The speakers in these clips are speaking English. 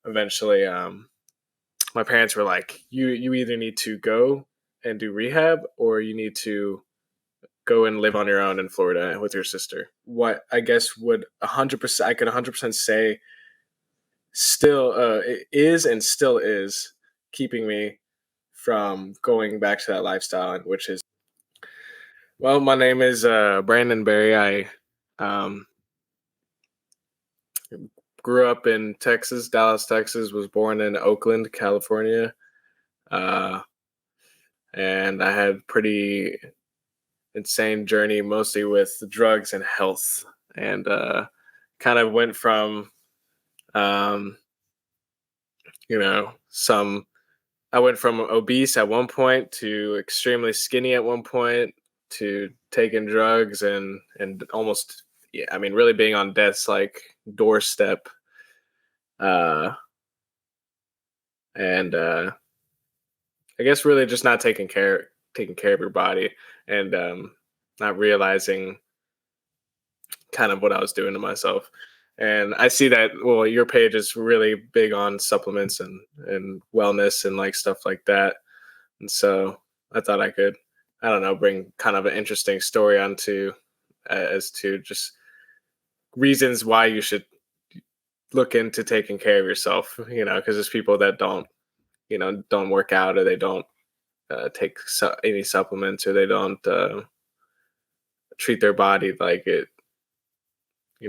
eventually, my parents were like, you either need to go and do rehab, or you need to go and live on your own in Florida with your sister. What I guess would 100%, I could 100% say still it is and still is keeping me from going back to that lifestyle, which is, well, my name is Brandon Berry. I um, grew up in Texas, Dallas, Texas, was born in Oakland, California. Uh, and I had pretty insane journey, mostly with drugs and health, and kind of went from, um, some. I went from obese at one point to extremely skinny at one point to taking drugs and almost, yeah, I mean, really being on death's like doorstep, uh, and I guess really just not taking care of your body, and not realizing kind of what I was doing to myself. And I see that, well, your page is really big on supplements and wellness and like stuff like that. And so I thought I could, I don't know, bring kind of an interesting story onto as to just reasons why you should look into taking care of yourself, because there's people that don't work out, or they don't take any supplements, or they don't treat their body like it,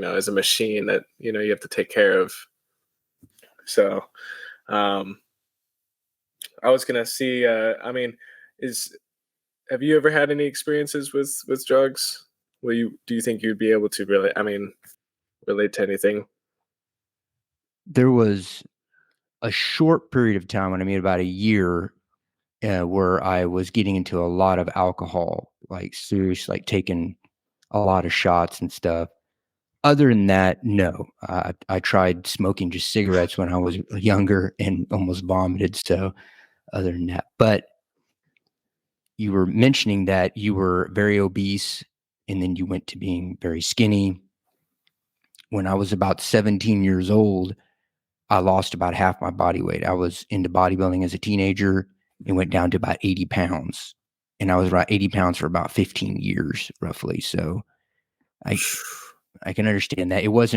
as a machine that, you have to take care of. So, um, I was gonna see. I mean, is have you ever had any experiences with drugs? Do you think you'd be able to really? I mean, relate to anything? There was a short period of time when I mean about a year where I was getting into a lot of alcohol, like serious, like taking a lot of shots and stuff. Other than that, no. I tried smoking just cigarettes when I was younger and almost vomited. So other than that, but you were mentioning that you were very obese and then you went to being very skinny. When I was about 17 years old, I lost about half my body weight. I was into bodybuilding as a teenager and went down to about 80 pounds. And I was about 80 pounds for about 15 years, roughly. So I I can understand that. It was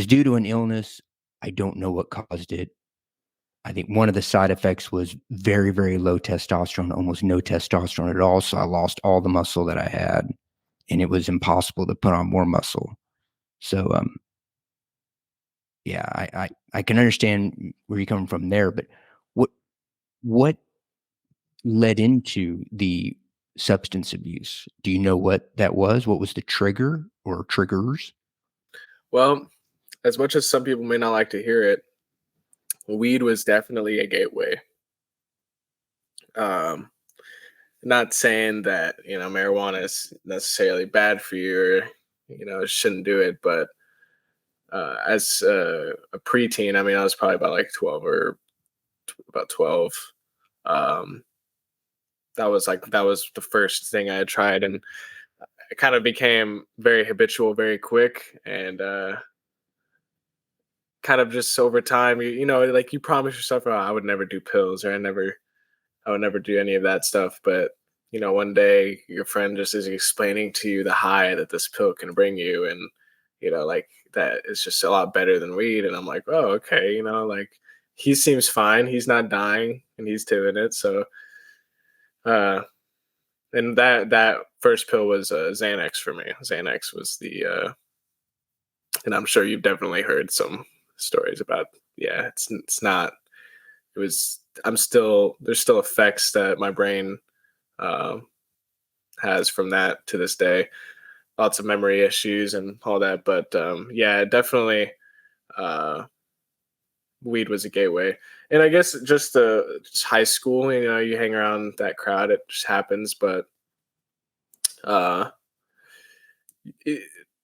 due to an illness. I don't know what caused it. I think one of the side effects was very, very low testosterone, almost no testosterone at all. So I lost all the muscle that I had, and it was impossible to put on more muscle. So, yeah, I can understand where you're coming from there, but what what led into the substance abuse? Do you know what that was? What was the trigger or triggers? Well, as much as some people may not like to hear it, weed was definitely a gateway. Um, Not saying that marijuana is necessarily bad for you, or shouldn't do it, but as a preteen, I mean, I was probably about like 12 or about 12. Um, that was the first thing I had tried, and it kind of became very habitual very quick, and kind of just over time, like you promise yourself, oh, I would never do pills, or I would never do any of that stuff. But one day your friend just is explaining to you the high that this pill can bring you, and like that is just a lot better than weed. And I'm like, oh, okay, like he seems fine, he's not dying, and he's doing it. So, uh, and that first pill was Xanax for me. Xanax was and I'm sure you've definitely heard some stories about. Yeah, it's not. It was. I'm still. There's still effects that my brain uh, has from that to this day. Lots of memory issues and all that. But yeah, definitely, uh, weed was a gateway. And I guess just high school. You hang around that crowd. It just happens. But uh, it,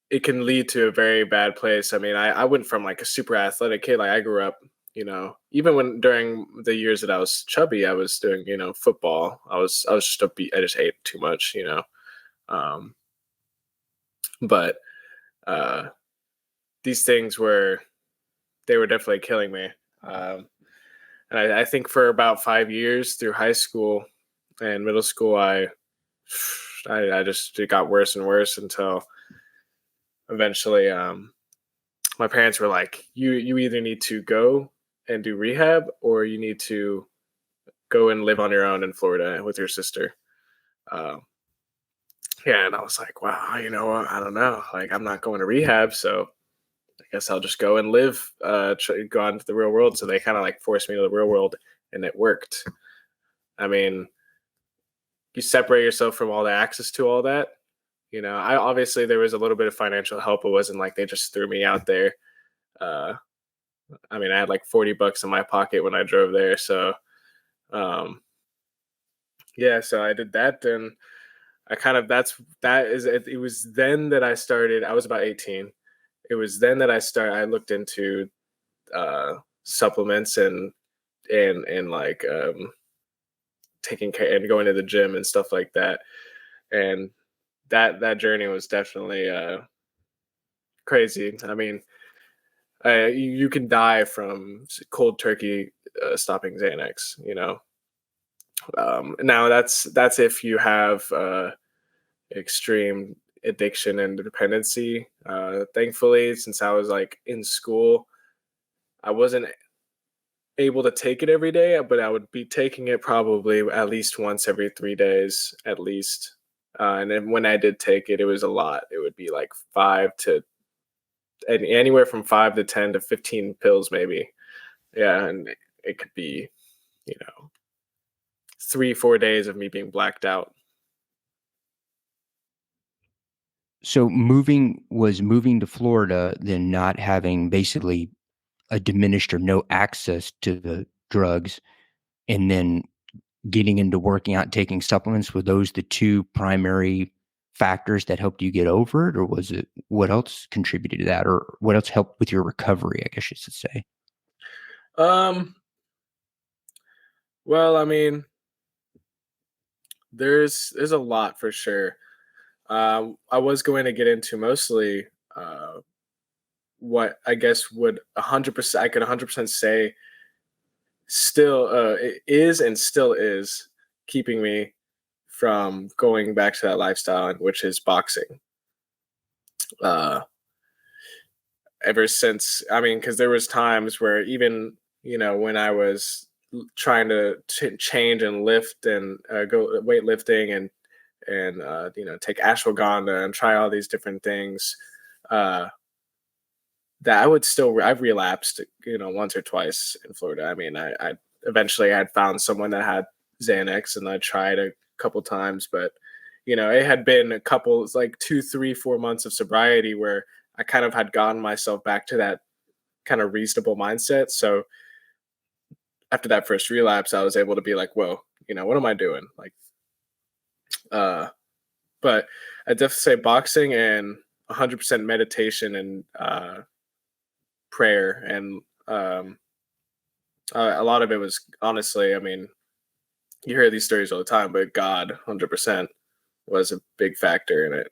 it can lead to a very bad place. I mean, I went from like a super athletic kid. Like I grew up, even when during the years that I was chubby, I was doing, football. I was just I just ate too much, Um, but uh, these things were they were definitely killing me. Um, and I think for about 5 years through high school and middle school, I just it got worse and worse until eventually my parents were like, you either need to go and do rehab or you need to go and live on your own in Florida with your sister. Um, yeah, and I was like, wow, you know what? I don't know. Like, I'm not going to rehab, so I guess I'll just go and live, go out into the real world. So they kind of like forced me to the real world, and it worked. I mean, you separate yourself from all the access to all that. I obviously there was a little bit of financial help. It wasn't like they just threw me out there. Uh, I mean, I had like $40 in my pocket when I drove there, so um, yeah. So I did that, and I kind of that is it. It was then that I started. I was about 18. It was then that I looked into supplements and like taking care and going to the gym and stuff like that. And that journey was definitely crazy. I mean, you can die from cold turkey stopping Xanax. Now that's if you have extreme addiction and dependency. Thankfully, since I was like in school, I wasn't able to take it every day, but I would be taking it probably at least once every 3 days, at least. And then when I did take it, it was a lot. It would be like anywhere from 5 to 10 to 15 pills, maybe. Yeah, and it could be, you know, 3, 4 days of me being blacked out. So moving to Florida, then not having basically a diminished or no access to the drugs, and then getting into working out, taking supplements, were those the two primary factors that helped you get over it, or was it what else contributed to that, or what else helped with your recovery, I guess you should say? Um, well, I mean, there's a lot for sure. I was going to get into mostly what I guess would 100% I could 100% say still it is and still is keeping me from going back to that lifestyle, which is boxing. Uh, Ever since, I mean, because there was times where even when I was trying to change and lift and go weightlifting and take ashwagandha and try all these different things. Uh, that I would still I've relapsed, once or twice in Florida. I mean, I eventually I had found someone that had Xanax and I tried a couple times, but it had been a couple, it's like 2, 3, 4 months of sobriety where I kind of had gotten myself back to that kind of reasonable mindset. So after that first relapse, I was able to be like, whoa, what am I doing? Like, uh, but I definitely say boxing and 100% meditation and prayer and a lot of it was honestly, I mean, you hear these stories all the time, but God 100% was a big factor in it.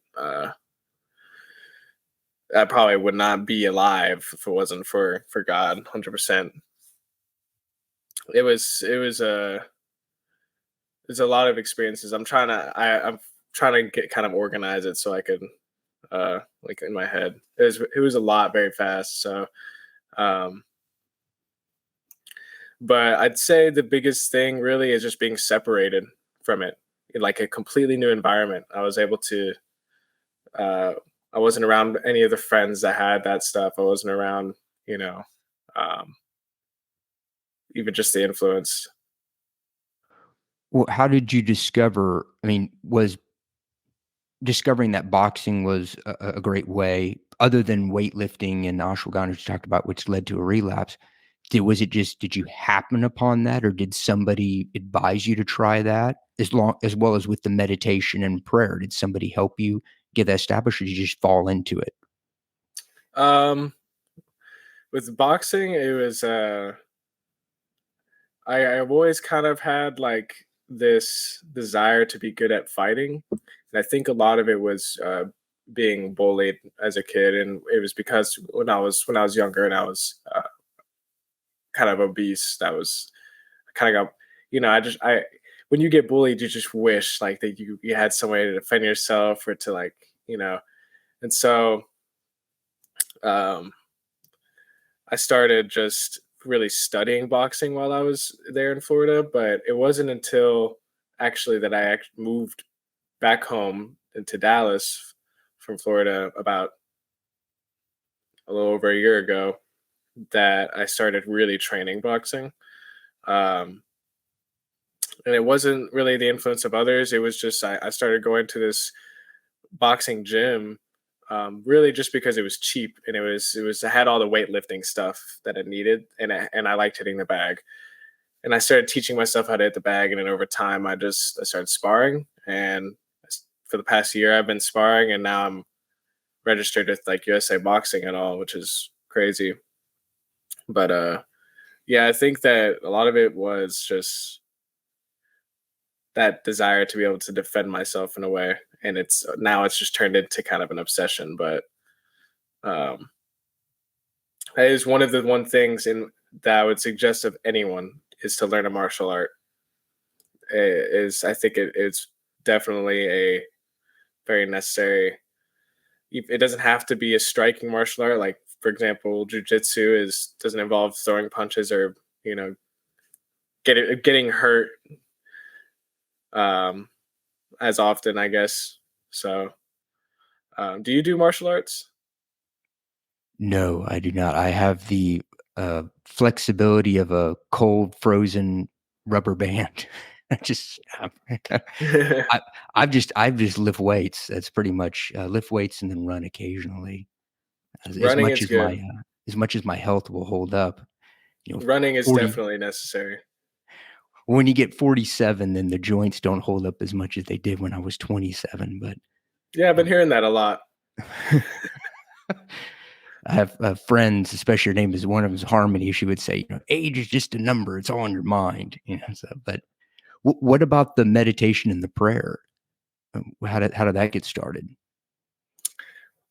I probably would not be alive if it wasn't for God 100%. It was there's a lot of experiences. I'm trying to get kind of organize it so I could like in my head. It was a lot very fast. So um but I'd say the biggest thing really is just being separated from it in like a completely new environment. I was able to uh I wasn't around any of the friends that had that stuff. I wasn't around, you know, um even just the influence. Well, how did you discover? I mean, was discovering that boxing was a great way, other than weightlifting and ashwagandha, which you talked about, which led to a relapse? Did you happen upon that, or did somebody advise you to try that? As well as with the meditation and prayer, did somebody help you get that established, or did you just fall into it? Um with boxing, it was I've always kind of had like this desire to be good at fighting. And I think a lot of it was being bullied as a kid, and it was because when I was younger and I was kind of obese. That was kind of got, I when you get bullied, you just wish like that you had some way to defend yourself or to like, and so um I started just really studying boxing while I was there in Florida, but it wasn't until actually that I moved back home into Dallas from Florida about a little over a year ago that I started really training boxing. Um, and it wasn't really the influence of others. It was just I started going to this boxing gym, really just because it was cheap and it had all the weightlifting stuff that it needed, and I liked hitting the bag. And I started teaching myself how to hit the bag, and then over time, I started sparring, and for the past year, I've been sparring, and now I'm registered with like USA Boxing and all, which is crazy. But yeah, I think that a lot of it was just that desire to be able to defend myself in a way, and it's just turned into kind of an obsession. But um, that is one of the one things in that I would suggest of anyone is to learn a martial art. Is I think it's definitely a very necessary. It doesn't have to be a striking martial art. Like for example, jujitsu doesn't involve throwing punches or you know getting hurt um, as often, I guess. So, do you do martial arts? No, I do not. I have the flexibility of a cold, frozen rubber band. I just, I, I've just lift weights. That's pretty much lift weights and then run occasionally, as Running much is as my good. health will hold up. You know, Running is 40 definitely necessary. when you get 47, then the joints don't hold up as much as they did when I was 27. But Yeah, I've been um, hearing that a lot. I have friends, especially her name is one of them is Harmony. She would say, age is just a number; it's all in your mind. So, but what about the meditation and the prayer? How did that get started?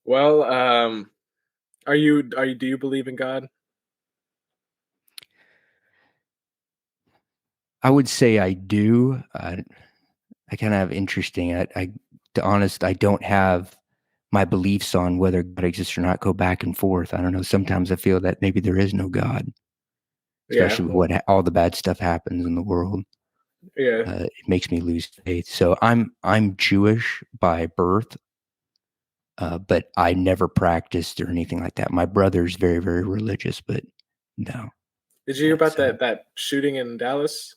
Well, do you believe in God? I would say I do. I kind of have interesting. To honest, I don't have my beliefs on whether God exists or not go back and forth. I don't know. Sometimes I feel that maybe there is no God, Yeah, especially with all the bad stuff happens in the world. yeah. It makes me lose faith. So I'm Jewish by birth, but I never practiced or anything like that. My brother's very very religious, but no. Did you hear Yeah. about So that shooting in Dallas?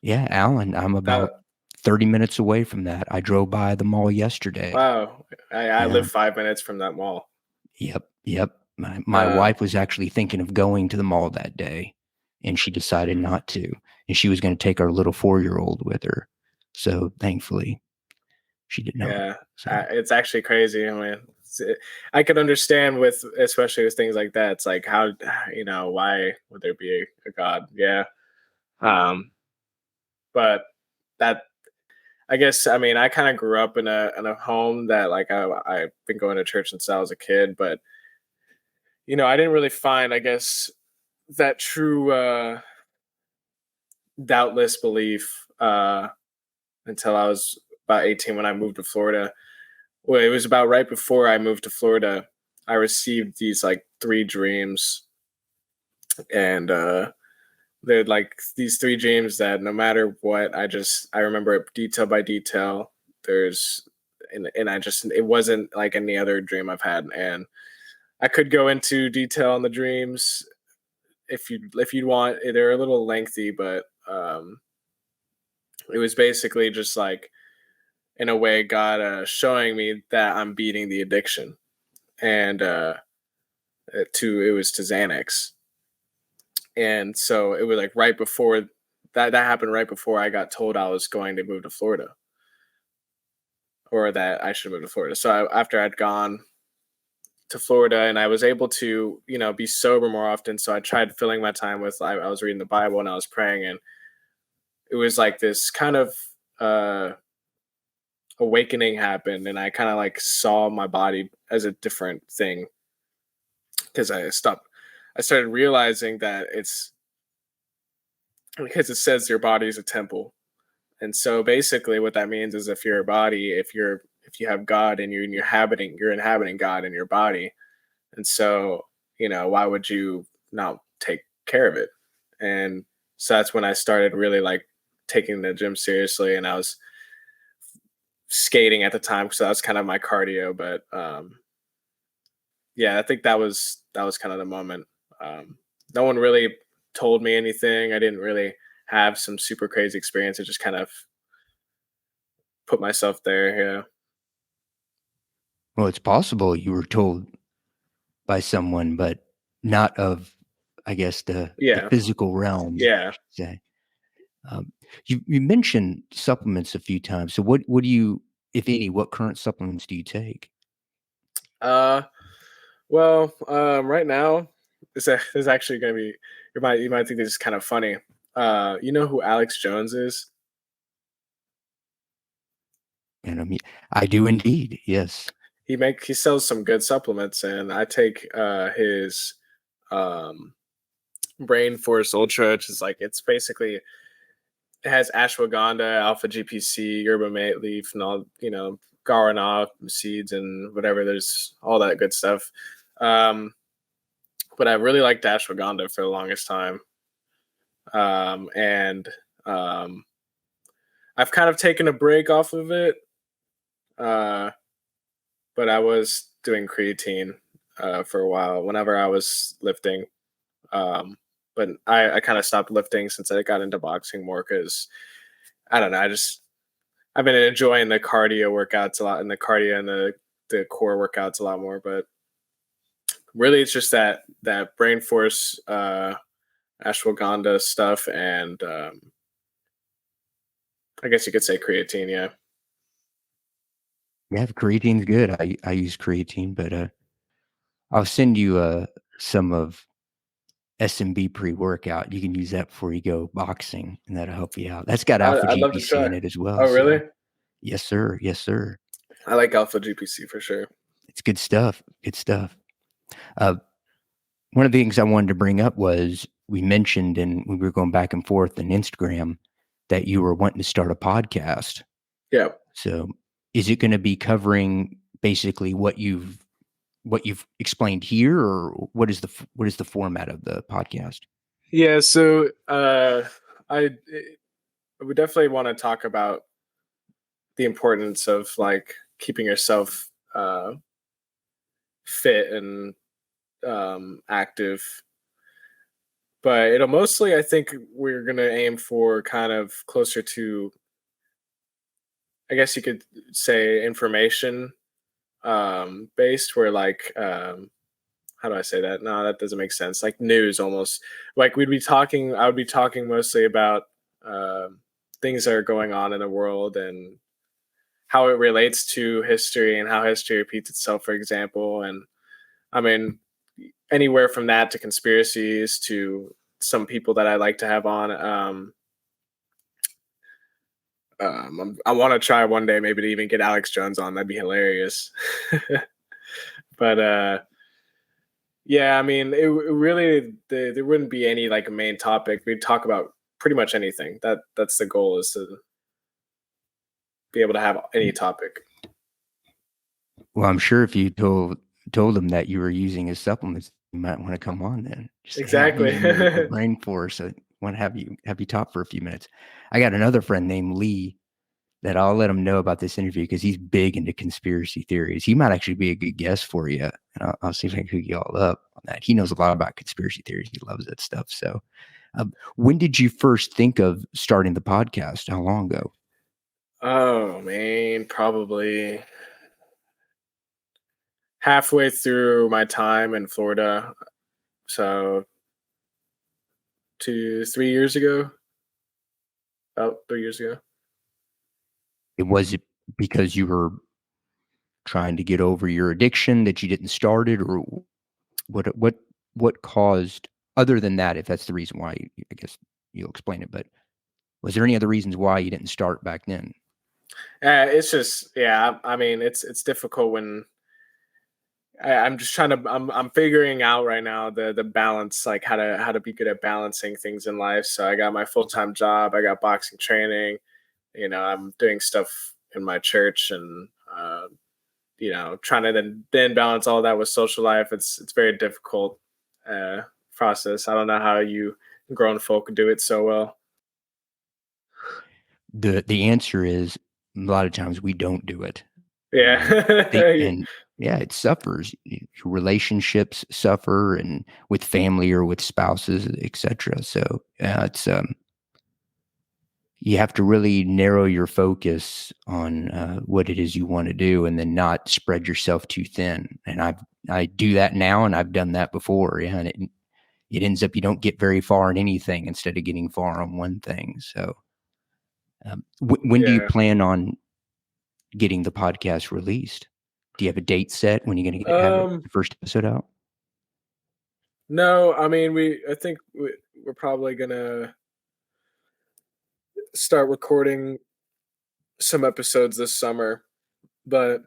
yeah, Alan, I'm about That 30 minutes away from that. I drove by the mall yesterday. wow. I live Yeah. 5 minutes from that mall. Yep. Yep. My Um, wife was actually thinking of going to the mall that day, and she decided not to. And she was going to take our little 4-year-old with her. So thankfully, she did not. yeah, So it's actually crazy. I mean, I could understand with especially with things like that. It's like how why would there be a God? Yeah, um, but that I guess I mean I kind of grew up in a home that like I've been going to church since I was a kid, but I didn't really find I guess that true doubtless belief until I was about 18 when I moved to Florida. Well, it was about right before I moved to Florida. I received these like three dreams, and they're like these three dreams that no matter what, I remember it detail by detail. There's and I just it wasn't like any other dream I've had, and I could go into detail on the dreams if you'd want. They're a little lengthy, but it was basically just like in a way God showing me that I'm beating the addiction, and it was to Xanax, and so it was like right before that happened right before I got told I was going to move to Florida or that I should move to Florida. So after I'd gone to Florida and I was able to be sober more often, so I tried filling my time with I was reading the Bible and I was praying, and it was like this kind of uh awakening happened, and I kind of like saw my body as a different thing because I started realizing that because it says your body is a temple. And so basically what that means is if you're a body, if you have God and you're inhabiting God in your body. And so, why would you not take care of it? And so that's when I started really like taking the gym seriously, and I was skating at the time, so that was kind of my cardio. But yeah, I think that was kind of the moment. No one really told me anything. I didn't really have some super crazy experience. I just kind of put myself there. Yeah. Well, it's possible you were told by someone, but not of, I guess, the Yeah. physical realm, I Yeah. should say. Um, you mentioned supplements a few times. So what do you, if any, what current supplements do you take? Uh, well, right now, this is actually going to be you might think this is kind of funny. You know who Alex Jones is? And I mean, I do indeed. Yes. He sells some good supplements, and I take his um Brain Force Ultra, which is like it's basically it has ashwagandha, alpha GPC, yerba mate leaf, and all guarana seeds and whatever. There's all that good stuff. Um, but I really liked ashwagandha for the longest time, and um, I've kind of taken a break off of it. Uh, but I was doing creatine for a while whenever I was lifting. Um, but I kind of stopped lifting since I got into boxing more because I don't know. I've been enjoying the cardio workouts a lot, and the cardio and the core workouts a lot more. But really, it's just that brain force, ashwagandha stuff, and I guess you could say creatine. Yeah. Yeah, creatine's good. I use creatine, but I'll send you some of SMB Pre-Workout. You can use that before you go boxing, and that'll help you out. That's got alpha I'd love to GPC try. in it as well. Oh, So really? yes, sir. Yes, sir. I like alpha GPC for sure. It's good stuff. Good stuff. Uh, one of the things I wanted to bring up was we mentioned, and we were going back and forth on Instagram, that you were wanting to start a podcast. Yeah. So is it going to be covering basically what you've explained here, or what is the format of the podcast? Yeah. So I I would definitely want to talk about the importance of like keeping yourself fit and active. But it'll mostly, I think, we're gonna aim for kind of closer to, I guess you could say, information based, where like how do I say that? No, that doesn't make sense. Like news almost. Like I would be talking mostly about things that are going on in the world and how it relates to history and how history repeats itself, for example. And I mean, anywhere from that to conspiracies to some people that I like to have on. I want to try one day maybe to even get Alex Jones on. That'd be hilarious. But yeah, I mean, it really there wouldn't be any like main topic. We'd talk about pretty much anything. That's the goal, is to be able to have any topic. Well, I'm sure if you told them that you were using his supplements, you might want to come on then. Just say, "Hey, I'm Exactly. using your brain force. I want to have you talk for a few minutes." I got another friend named Lee that I'll let him know about this interview because he's big into conspiracy theories. He might actually be a good guest for you. And I'll see if I can hook you all up on that. He knows a lot about conspiracy theories. He loves that stuff. So, when did you first think of starting the podcast? How long ago? Oh man, probably halfway through my time in Florida. So 2 3 years ago, about 3 years ago. It was it because you were trying to get over your addiction that you didn't start it, or what caused, other than that, if that's the reason why, I guess you'll explain it, but was there any other reasons why you didn't start back then? It's just, yeah. I mean, it's difficult when I'm just trying to I'm figuring out right now the balance, like how to be good at balancing things in life. So I got my full-time job, I got boxing training, I'm doing stuff in my church, and trying to then balance all that with social life. It's very difficult uh process. I don't know how you grown folk do it so well. The answer is a lot of times we don't do it. They Yeah. and yeah, it suffers. Relationships suffer, and with family or with spouses, etc. So it's you have to really narrow your focus on what it is you want to do, and then not spread yourself too thin. And I do that now, and I've done that before. Yeah, and it ends up you don't get very far in anything instead of getting far on one thing. So, when do you Yeah. plan on getting the podcast released? Do you have a date set when you're going to have it, um the first episode out? no, I mean, I think we're probably gonna start recording some episodes this summer, but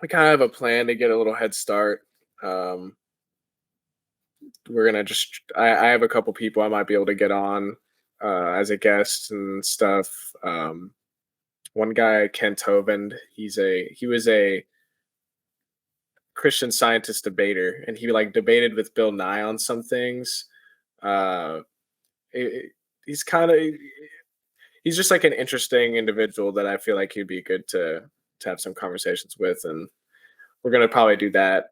we kind of have a plan to get a little head start. Um, we're gonna just I have a couple people I might be able to get on as a guest and stuff. One guy, Kent Hovind, he was a Christian Scientist debater, and he like debated with Bill Nye on some things. Uh, it, he's kind of he's just like an interesting individual that I feel like he'd be good to have some conversations with, and we're gonna probably do that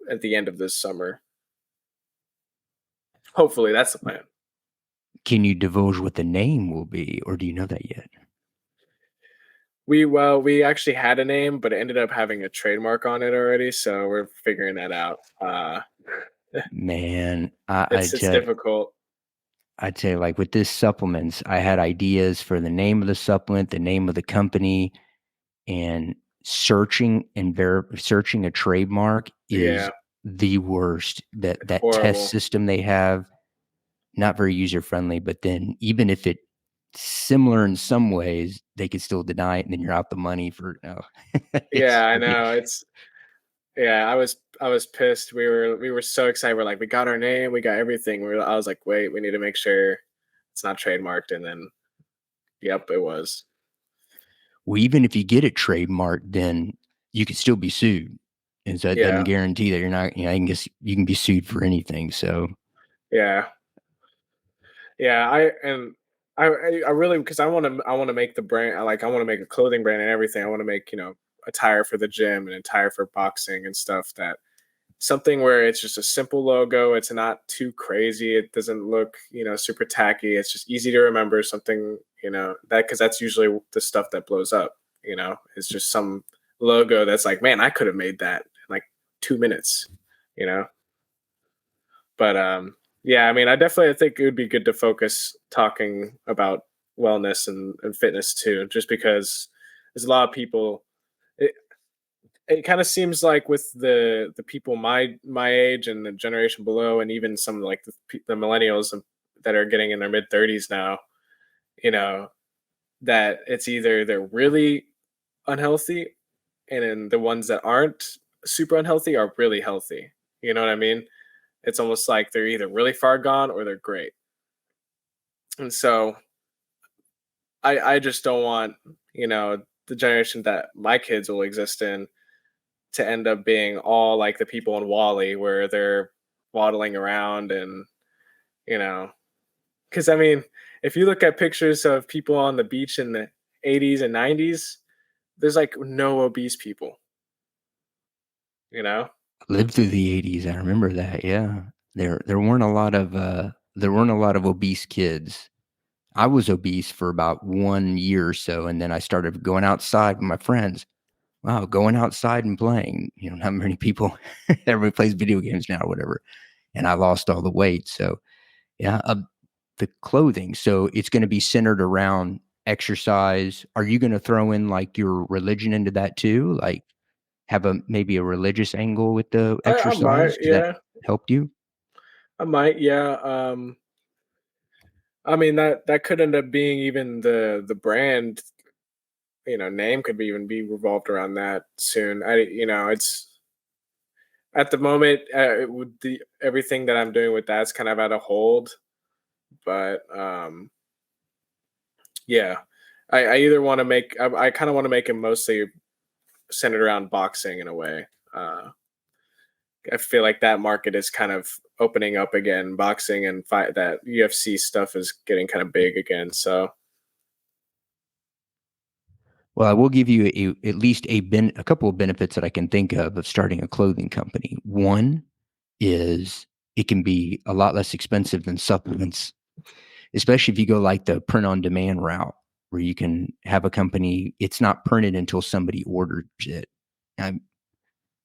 at the end of this summer. Hopefully, that's the plan. Can you divulge what the name will be, or do you know that yet? We actually had a name, but it ended up having a trademark on it already, so we're figuring that out. Man, It's difficult. I'd say like with this supplements, I had ideas for the name of the supplement, the name of the company, and searching a trademark is Yeah, the worst. it's That test horrible. system they have, not very user friendly. But then even if it's similar in some ways, they could still deny it, and then you're out the money for no. It's Yeah, I pretty. know. It's Yeah, I was pissed. We were so excited. We're like, we got our name, we got everything. I was like, wait, we need to make sure it's not trademarked, and then yep, it was. Well, even if you get it trademarked, then you could still be sued. And so it doesn't Yeah, guarantee that you're not, I guess you can be sued for anything. So yeah, yeah. I really, because I want to make the brand. I want to make a clothing brand and everything. I want to make attire for the gym and attire for boxing and stuff, that something where it's just a simple logo. It's not too crazy. It doesn't look, super tacky. It's just easy to remember. Something, that because that's usually the stuff that blows up. It's just some logo that's like, man, I could have made that in like 2 minutes. You know, but yeah. I mean, I definitely think it would be good to focus talking about wellness and fitness too, just because there's a lot of people. It kind of seems like with the people my age and the generation below, and even some like the millennials that are getting in their mid 30s now, you know that it's either they're really unhealthy, and then the ones that aren't super unhealthy are really healthy. You know what I mean? It's almost like they're either really far gone or they're great. And so I just don't want, the generation that my kids will exist in to end up being all like the people in Wally, where they're waddling around, and you know, because I mean, if you look at pictures of people on the beach in the 80s and 90s, there's like no obese people, you know? lived through the 80s. I remember that. Yeah. There weren't a lot of obese kids. I was obese for about 1 year or so, and then I started going outside with my friends. Wow, going outside and playing. Not many people. Everybody plays video games now or whatever. And I lost all the weight. So yeah, the clothing. So it's going to be centered around exercise. Are you going to throw in like your religion into that too? Like have maybe a religious angle with the I might, exercise? Does that yeah, help you? I might, yeah. I mean, that could end up being even the brand, name could even be revolved around that soon. It's at the moment, it would the everything that I'm doing with that's kind of at a hold. But yeah, I either want to make I kind of want to make it mostly centered around boxing in a way. I feel like that market is kind of opening up again. Boxing and fight that UFC stuff is getting kind of big again. So Well, I will give you at least a couple of benefits that I can think of starting a clothing company. One is it can be a lot less expensive than supplements, especially if you go like the print on demand route, where you can have a company, it's not printed until somebody orders it. Now,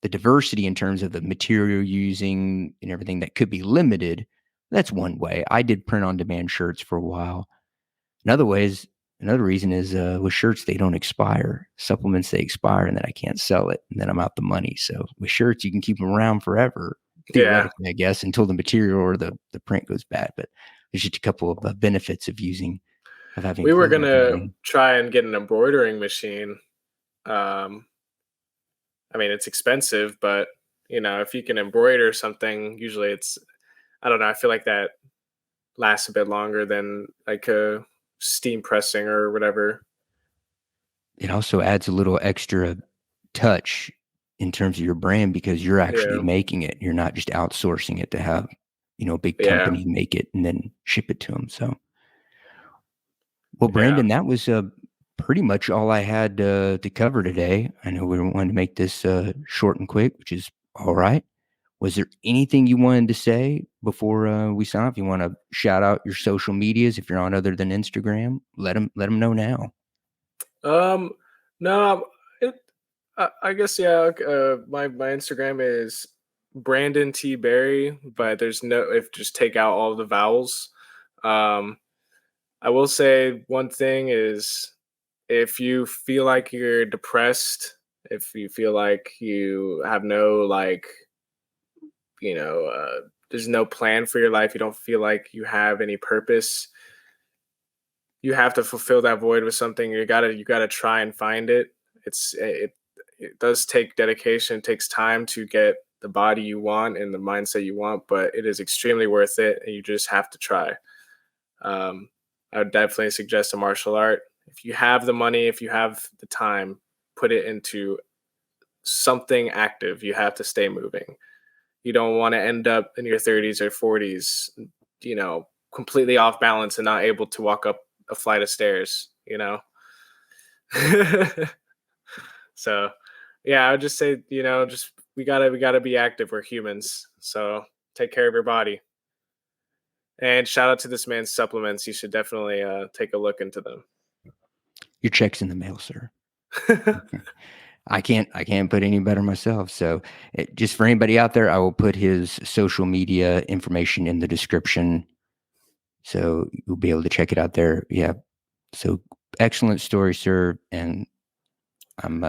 the diversity in terms of the material using and everything that could be limited, that's one way. I did print on demand shirts for a while. Another way is Another reason is with shirts, they don't expire. Supplements, they expire, and then I can't sell it, and then I'm out the money. So with shirts, you can keep them around forever, yeah, theoretically, I guess, until the material or the print goes bad. But there's just a couple of benefits of having a we were clothing gonna company. try and get an embroidering machine. Um, I mean, it's expensive, but if you can embroider something, usually it's I don't know. I feel like that lasts a bit longer than like a steam pressing or whatever. It also adds a little extra touch in terms of your brand because you're actually Yeah, making it. You're not just outsourcing it to have, a big yeah, company make it and then ship it to them. So, well, yeah. Brandon, that was pretty much all I had to cover today. I know we wanted to make this short and quick, which is all right. Was there anything you wanted to say before we sign off? You want to shout out your social medias if you're on other than Instagram? Let them know now. Um, no, I guess yeah. My Instagram is Brandon T Berry, but there's no if just take out all the vowels. Um, I will say one thing is if you feel like you're depressed, if you feel like you have no there's no plan for your life, you don't feel like you have any purpose, you have to fulfill that void with something. You gotta try and find it. It does take dedication. It takes time to get the body you want and the mindset you want, but it is extremely worth it, and you just have to try. Um, I would definitely suggest a martial art. If you have the money, if you have the time, put it into something active. You have to stay moving. You don't want to end up in your 30s or 40s, completely off balance and not able to walk up a flight of stairs. So, yeah, I would just say, just we gotta be active. We're humans, so take care of your body. And shout out to this man's supplements. You should definitely take a look into them. Your check's in the mail, sir. I can't put any better myself. So just for anybody out there, I will put his social media information in the description. So you'll be able to check it out there. Yeah. So excellent story, sir. And I'm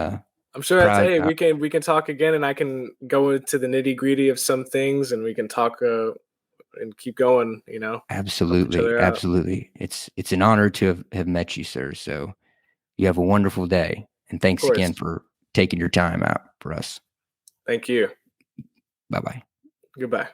I'm sure that's proud. hey, we can talk again, and I can go into the nitty gritty of some things, and we can talk and keep going. Help each Absolutely. other out. Absolutely. It's an honor to have met you, sir. So you have a wonderful day. And Of thanks again course. for taking your time out for us. Thank you. Bye bye. Goodbye.